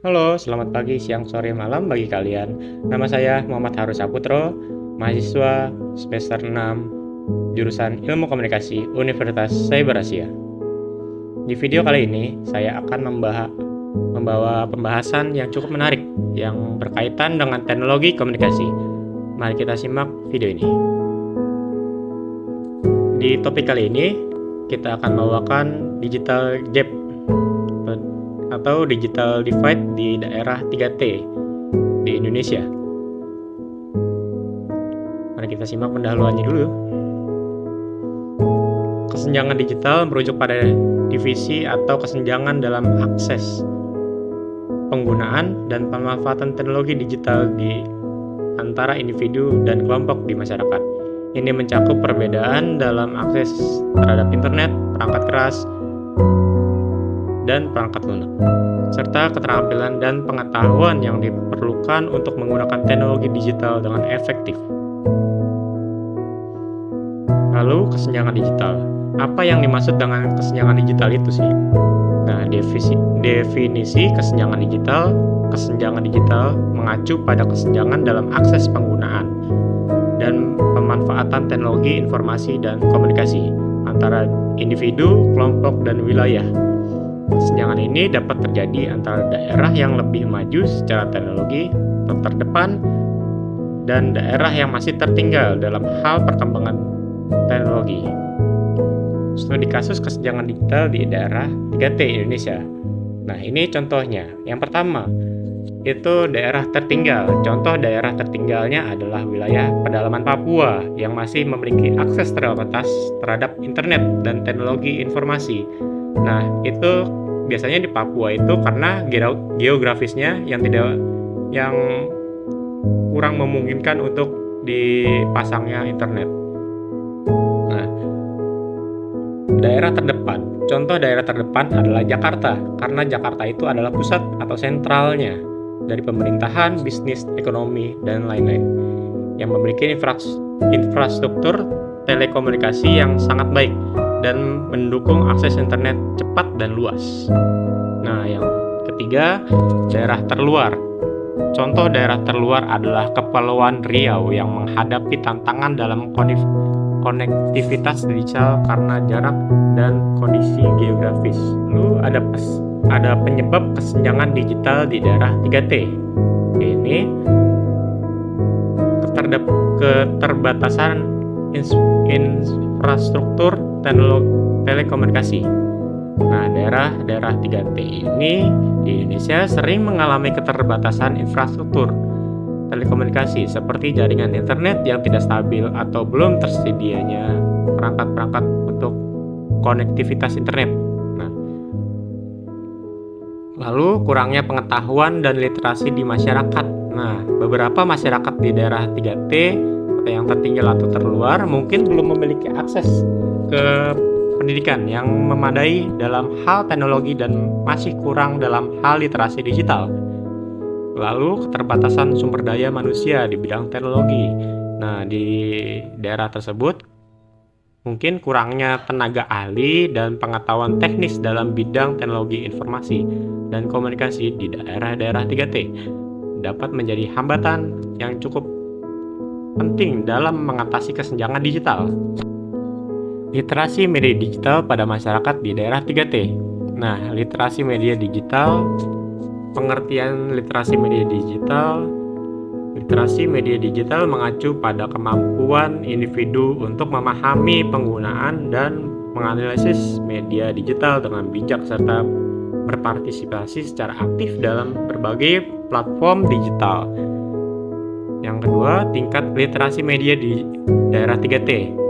Halo, selamat pagi, siang, sore, malam bagi kalian. Nama saya Muhammad Harus Saputro, mahasiswa semester 6, jurusan Ilmu Komunikasi Universitas Cyber Asia. Di video kali ini, saya akan membawa pembahasan yang cukup menarik yang berkaitan dengan teknologi komunikasi. Mari kita simak video ini. Di topik kali ini, kita akan membawakan digital gap atau digital divide di daerah 3T di Indonesia. Mari kita simak pendahuluannya dulu. Kesenjangan digital merujuk pada divisi atau kesenjangan dalam akses, penggunaan, dan pemanfaatan teknologi digital di antara individu dan kelompok di masyarakat. Ini mencakup perbedaan dalam akses terhadap internet, perangkat keras, dan perangkat lunak, serta keterampilan dan pengetahuan yang diperlukan untuk menggunakan teknologi digital dengan efektif. Lalu, kesenjangan digital. Apa yang dimaksud dengan kesenjangan digital itu sih? Nah, definisi kesenjangan digital mengacu pada kesenjangan dalam akses penggunaan dan pemanfaatan teknologi informasi dan komunikasi antara individu, kelompok, dan wilayah. Kesenjangan ini dapat terjadi antara daerah yang lebih maju secara teknologi terdepan dan daerah yang masih tertinggal dalam hal perkembangan teknologi. Studi kasus kesenjangan digital di daerah 3T Indonesia. Nah, ini contohnya. Yang pertama, itu daerah tertinggal. Contoh daerah tertinggalnya adalah wilayah pedalaman Papua yang masih memiliki akses terbatas terhadap internet dan teknologi informasi. Nah, itu biasanya di Papua itu karena geografisnya yang kurang memungkinkan untuk dipasangnya internet. Nah, daerah terdepan. Contoh daerah terdepan adalah Jakarta, karena Jakarta itu adalah pusat atau sentralnya dari pemerintahan, bisnis, ekonomi, dan lain-lain, yang memiliki infrastruktur telekomunikasi yang sangat baik dan mendukung akses internet cepat dan luas. Nah, yang ketiga, daerah terluar. Contoh daerah terluar adalah Kepulauan Riau yang menghadapi tantangan dalam konektivitas digital karena jarak dan kondisi geografis. Lalu ada penyebab kesenjangan digital di daerah 3T. Ini keterbatasan infrastruktur telekomunikasi. Nah, daerah 3T ini di Indonesia sering mengalami keterbatasan infrastruktur telekomunikasi seperti jaringan internet yang tidak stabil atau belum tersedianya perangkat-perangkat untuk konektivitas internet. Nah, lalu kurangnya pengetahuan dan literasi di masyarakat. Nah, beberapa masyarakat di daerah 3T yang tertinggal atau terluar mungkin belum memiliki akses ke pendidikan yang memadai dalam hal teknologi dan masih kurang dalam hal literasi digital. Lalu keterbatasan sumber daya manusia di bidang teknologi. Nah, di daerah tersebut mungkin kurangnya tenaga ahli dan pengetahuan teknis dalam bidang teknologi informasi dan komunikasi di daerah-daerah 3T dapat menjadi hambatan yang cukup penting dalam mengatasi kesenjangan digital. Literasi media digital pada masyarakat di daerah 3T. Nah, literasi media digital, pengertian literasi media digital. Literasi media digital mengacu pada kemampuan individu untuk memahami penggunaan dan menganalisis media digital dengan bijak serta berpartisipasi secara aktif dalam berbagai platform digital. Yang kedua, tingkat literasi media di daerah 3T.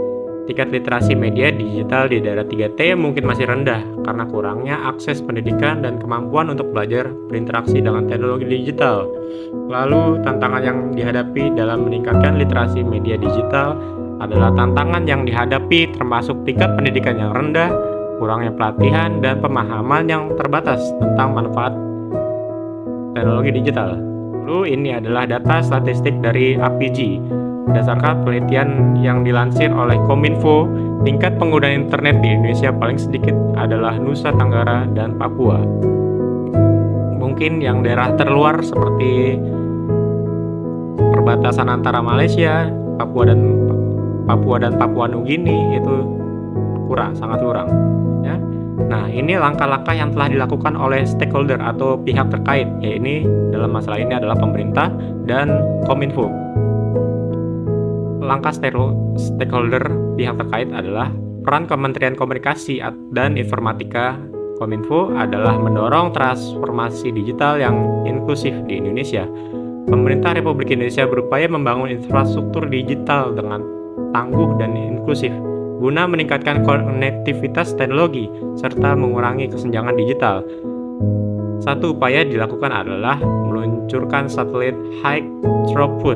Tingkat literasi media digital di daerah 3T mungkin masih rendah karena kurangnya akses pendidikan dan kemampuan untuk belajar berinteraksi dengan teknologi digital. Lalu, tantangan yang dihadapi dalam meningkatkan literasi media digital adalah tantangan yang dihadapi termasuk tingkat pendidikan yang rendah, kurangnya pelatihan, dan pemahaman yang terbatas tentang manfaat teknologi digital. Lalu, ini adalah data statistik dari APG. Berdasarkan penelitian yang dilansir oleh Kominfo, tingkat pengguna internet di Indonesia paling sedikit adalah Nusa Tenggara dan Papua. mungkin yang daerah terluar seperti perbatasan antara Malaysia, Papua dan Papua Nugini itu sangat kurang ya. Nah, ini langkah-langkah yang telah dilakukan oleh stakeholder atau pihak terkait, yaitu dalam masalah ini adalah pemerintah dan Kominfo. Langkah stakeholder pihak terkait adalah peran Kementerian Komunikasi dan Informatika Kominfo adalah mendorong transformasi digital yang inklusif di Indonesia. Pemerintah Republik Indonesia berupaya membangun infrastruktur digital dengan tangguh dan inklusif guna meningkatkan konektivitas teknologi serta mengurangi kesenjangan digital. Satu upaya dilakukan adalah meluncurkan satelit high throughput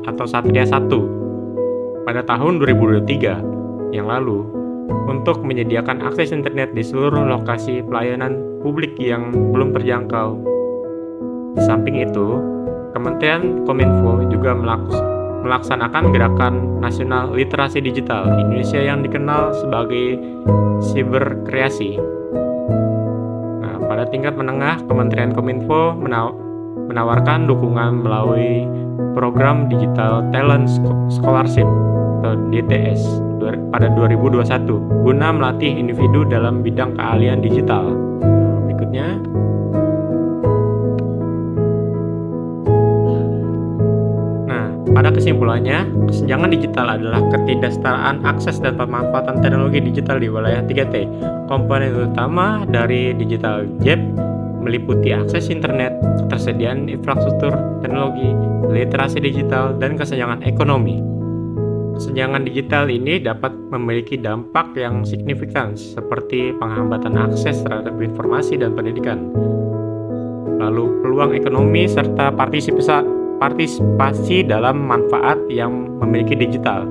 atau Satria 1 pada tahun 2023 yang lalu untuk menyediakan akses internet di seluruh lokasi pelayanan publik yang belum terjangkau. Di samping itu, Kementerian Kominfo juga melaksanakan Gerakan Nasional Literasi Digital Indonesia yang dikenal sebagai Siberkreasi. Nah, pada tingkat menengah, Kementerian Kominfo menawarkan dukungan melalui program Digital Talent Scholarship atau DTS pada 2021 guna melatih individu dalam bidang keahlian digital. Berikutnya, pada kesimpulannya, kesenjangan digital adalah ketidaksetaraan akses dan pemanfaatan teknologi digital di wilayah 3T. Komponen utama dari digital gap meliputi akses internet, ketersediaan infrastruktur teknologi, literasi digital, dan kesenjangan ekonomi. Kesenjangan digital ini dapat memiliki dampak yang signifikan seperti penghambatan akses terhadap informasi dan pendidikan, lalu peluang ekonomi serta partisipasi dalam manfaat yang memiliki digital.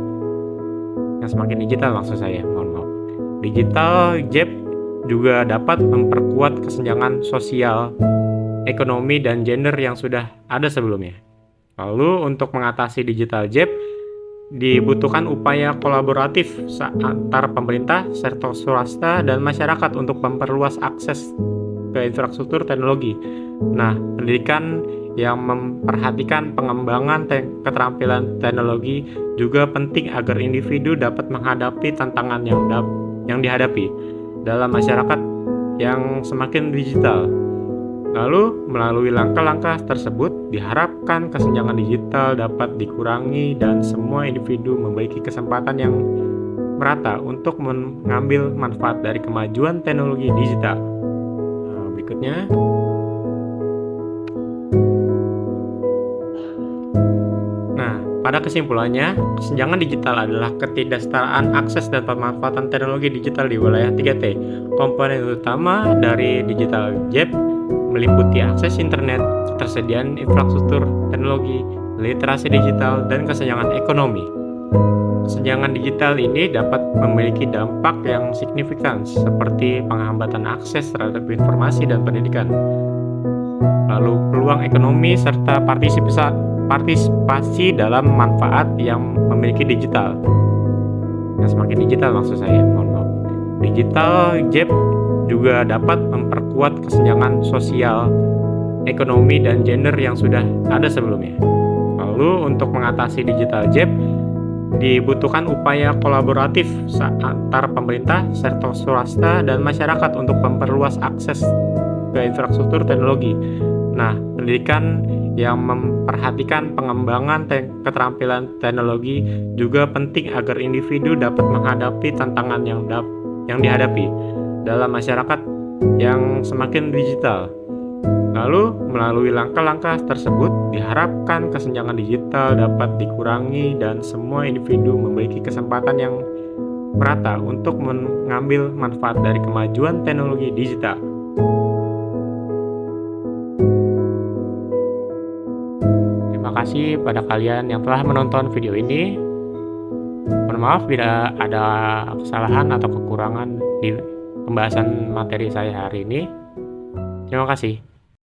Yang semakin digital maksud saya, mohon maaf. Digital gap juga dapat memperkuat kesenjangan sosial, ekonomi, dan gender yang sudah ada sebelumnya. Lalu untuk mengatasi digital gap dibutuhkan upaya kolaboratif antar pemerintah, sektor swasta, dan masyarakat untuk memperluas akses ke infrastruktur teknologi. Nah, pendidikan yang memperhatikan pengembangan keterampilan teknologi juga penting agar individu dapat menghadapi tantangan yang dihadapi dalam masyarakat yang semakin digital. Lalu, melalui langkah-langkah tersebut, diharapkan kesenjangan digital dapat dikurangi dan semua individu memiliki kesempatan yang merata untuk mengambil manfaat dari kemajuan teknologi digital. Nah, berikutnya, pada kesimpulannya, kesenjangan digital adalah ketidaksetaraan akses dan pemanfaatan teknologi digital di wilayah 3T. Komponen utama dari digital gap meliputi akses internet, ketersediaan infrastruktur teknologi, literasi digital, dan kesenjangan ekonomi. Kesenjangan digital ini dapat memiliki dampak yang signifikan seperti penghambatan akses terhadap informasi dan pendidikan, lalu peluang ekonomi serta partisipasi dalam manfaat yang memiliki digital. Yang semakin digital maksud saya, mohon maaf. Digital gap juga dapat memperkuat kesenjangan sosial, ekonomi, dan gender yang sudah ada sebelumnya. Lalu untuk mengatasi digital gap dibutuhkan upaya kolaboratif antar pemerintah, sektor swasta, dan masyarakat untuk memperluas akses ke infrastruktur teknologi. Nah, pendidikan yang memperhatikan pengembangan keterampilan teknologi juga penting agar individu dapat menghadapi tantangan yang dihadapi dalam masyarakat yang semakin digital. Lalu, melalui langkah-langkah tersebut, diharapkan kesenjangan digital dapat dikurangi dan semua individu memiliki kesempatan yang merata untuk mengambil manfaat dari kemajuan teknologi digital. Terima kasih pada kalian yang telah menonton video ini. Mohon maaf bila ada kesalahan atau kekurangan di pembahasan materi saya hari ini. Terima kasih.